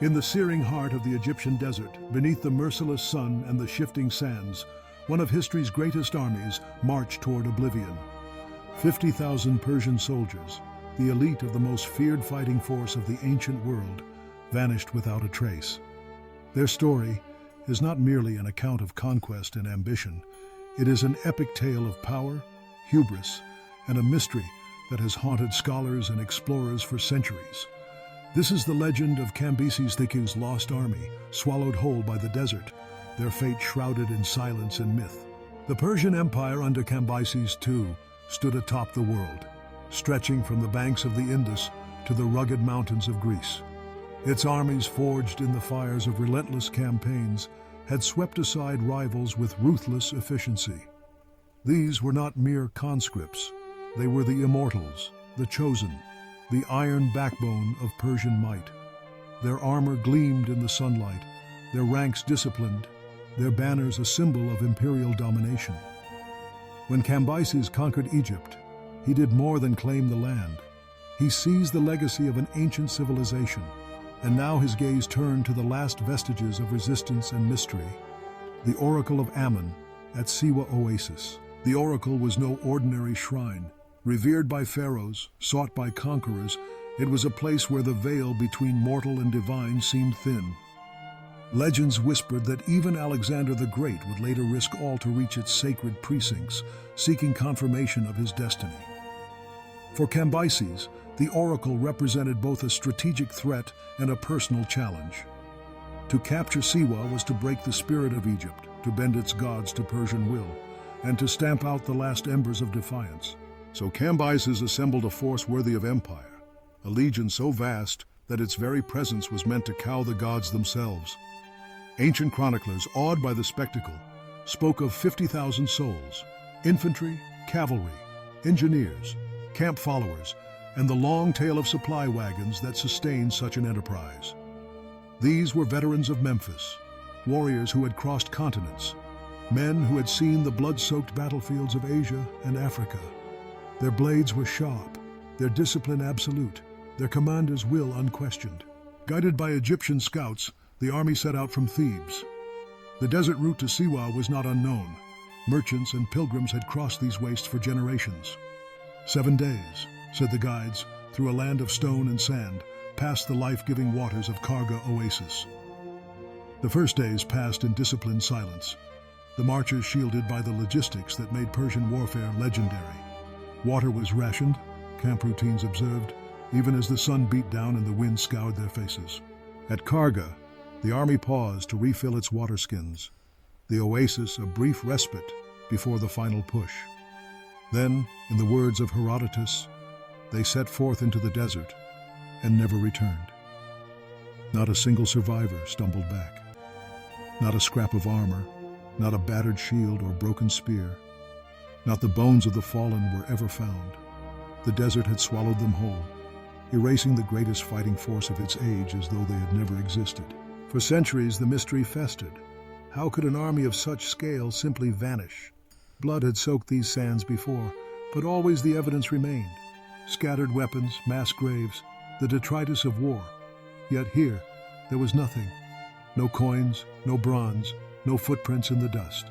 In the searing heart of the Egyptian desert, beneath the merciless sun and the shifting sands, one of history's greatest armies marched toward oblivion. 50,000 Persian soldiers, the elite of the most feared fighting force of the ancient world, vanished without a trace. Their story is not merely an account of conquest and ambition. It is an epic tale of power, hubris, and a mystery that has haunted scholars and explorers for centuries. This is the legend of Cambyses Thiku's lost army, swallowed whole by the desert, their fate shrouded in silence and myth. The Persian Empire under Cambyses II stood atop the world, stretching from the banks of the Indus to the rugged mountains of Greece. Its armies, forged in the fires of relentless campaigns, had swept aside rivals with ruthless efficiency. These were not mere conscripts. They were the immortals, the chosen, the iron backbone of Persian might. Their armor gleamed in the sunlight, their ranks disciplined, their banners a symbol of imperial domination. When Cambyses conquered Egypt, he did more than claim the land. He seized the legacy of an ancient civilization, and now his gaze turned to the last vestiges of resistance and mystery, the Oracle of Ammon at Kharga Oasis. The oracle was no ordinary shrine. Revered by pharaohs, sought by conquerors, it was a place where the veil between mortal and divine seemed thin. Legends whispered that even Alexander the Great would later risk all to reach its sacred precincts, seeking confirmation of his destiny. For Cambyses, the oracle represented both a strategic threat and a personal challenge. To capture Siwa was to break the spirit of Egypt, to bend its gods to Persian will, and to stamp out the last embers of defiance. So Cambyses assembled a force worthy of empire, a legion so vast that its very presence was meant to cow the gods themselves. Ancient chroniclers, awed by the spectacle, spoke of 50,000 souls, infantry, cavalry, engineers, camp followers, and the long tail of supply wagons that sustained such an enterprise. These were veterans of Memphis, warriors who had crossed continents, men who had seen the blood-soaked battlefields of Asia and Africa. Their blades were sharp, their discipline absolute, their commander's will unquestioned. Guided by Egyptian scouts, the army set out from Thebes. The desert route to Siwa was not unknown. Merchants and pilgrims had crossed these wastes for generations. 7 days, said the guides, through a land of stone and sand, past the life-giving waters of Kharga Oasis. The first days passed in disciplined silence, the marchers shielded by the logistics that made Persian warfare legendary. Water was rationed, camp routines observed, even as the sun beat down and the wind scoured their faces. At Kharga, the army paused to refill its water skins, the oasis a brief respite before the final push. Then, in the words of Herodotus, they set forth into the desert and never returned. Not a single survivor stumbled back. Not a scrap of armor, not a battered shield or broken spear. Not the bones of the fallen were ever found. The desert had swallowed them whole, erasing the greatest fighting force of its age as though they had never existed. For centuries, the mystery festered. How could an army of such scale simply vanish? Blood had soaked these sands before, but always the evidence remained. Scattered weapons, mass graves, the detritus of war. Yet here, there was nothing. No coins, no bronze, no footprints in the dust.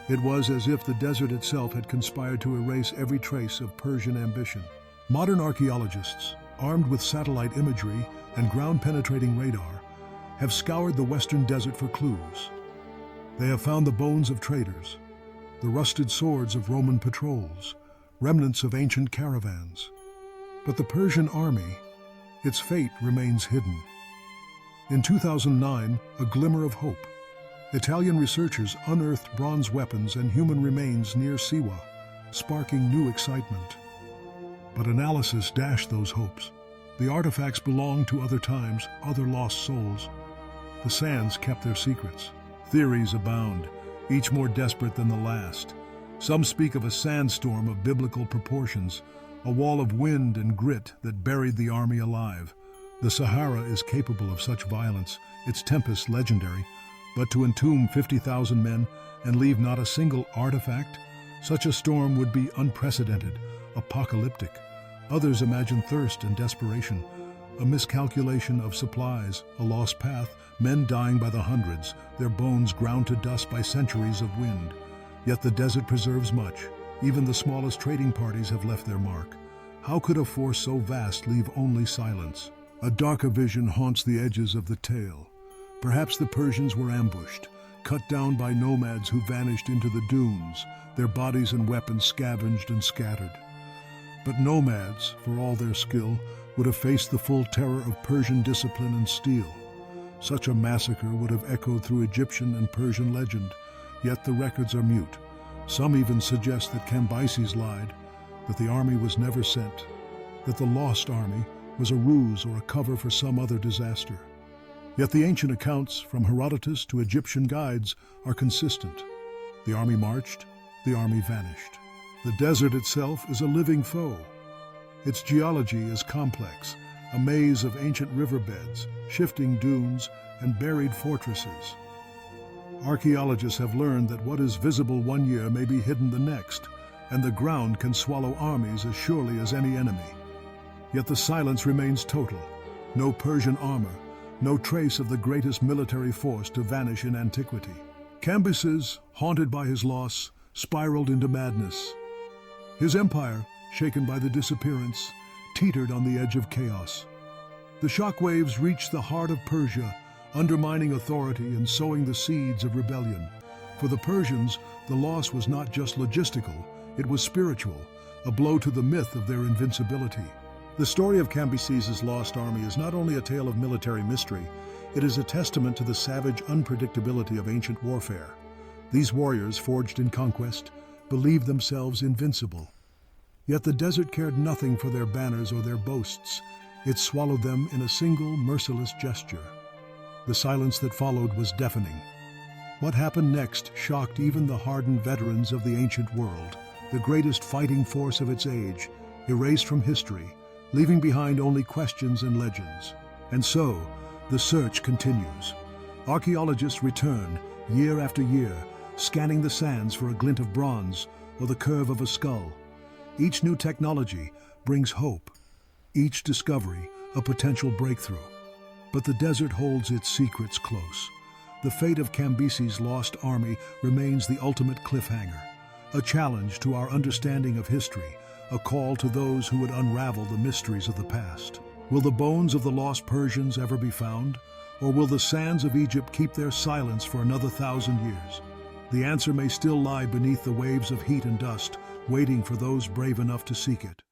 It was as if the desert itself had conspired to erase every trace of Persian ambition. Modern archaeologists, armed with satellite imagery and ground-penetrating radar, have scoured the western desert for clues. They have found the bones of traders, the rusted swords of Roman patrols, remnants of ancient caravans. But the Persian army, its fate remains hidden. In 2009, a glimmer of hope. Italian researchers unearthed bronze weapons and human remains near Siwa, sparking new excitement. But analysis dashed those hopes. The artifacts belonged to other times, other lost souls. The sands kept their secrets. Theories abound, each more desperate than the last. Some speak of a sandstorm of biblical proportions, a wall of wind and grit that buried the army alive. The Sahara is capable of such violence, its tempests legendary, but to entomb 50,000 men and leave not a single artifact, such a storm would be unprecedented, apocalyptic. Others imagine thirst and desperation, A miscalculation of supplies, a lost path, men dying by the hundreds, their bones ground to dust by centuries of wind. Yet the desert preserves much. Even the smallest trading parties have left their mark. How could a force so vast leave only silence? A darker vision haunts the edges of the tale. Perhaps the Persians were ambushed, cut down by nomads who vanished into the dunes, their bodies and weapons scavenged and scattered. But nomads, for all their skill, would have faced the full terror of Persian discipline and steel. Such a massacre would have echoed through Egyptian and Persian legend, yet the records are mute. Some even suggest that Cambyses lied, that the army was never sent, that the lost army was a ruse or a cover for some other disaster. Yet the ancient accounts, from Herodotus to Egyptian guides, are consistent. The army marched, the army vanished. The desert itself is a living foe. Its geology is complex, a maze of ancient riverbeds, shifting dunes, and buried fortresses. Archaeologists have learned that what is visible one year may be hidden the next, and the ground can swallow armies as surely as any enemy. Yet the silence remains total. No Persian armor, no trace of the greatest military force to vanish in antiquity. Cambyses, haunted by his loss, spiraled into madness. His empire, shaken by the disappearance, teetered on the edge of chaos. The shockwaves reached the heart of Persia, undermining authority and sowing the seeds of rebellion. For the Persians, the loss was not just logistical, it was spiritual, a blow to the myth of their invincibility. The story of Cambyses' lost army is not only a tale of military mystery, it is a testament to the savage unpredictability of ancient warfare. These warriors, forged in conquest, believed themselves invincible. Yet the desert cared nothing for their banners or their boasts. It swallowed them in a single, merciless gesture. The silence that followed was deafening. What happened next shocked even the hardened veterans of the ancient world. The greatest fighting force of its age, erased from history, leaving behind only questions and legends. And so, the search continues. Archaeologists return, year after year, scanning the sands for a glint of bronze or the curve of a skull. Each new technology brings hope. Each discovery, a potential breakthrough. But the desert holds its secrets close. The fate of Cambyses' lost army remains the ultimate cliffhanger, a challenge to our understanding of history, a call to those who would unravel the mysteries of the past. Will the bones of the lost Persians ever be found? Or will the sands of Egypt keep their silence for another 1,000 years? The answer may still lie beneath the waves of heat and dust, waiting for those brave enough to seek it.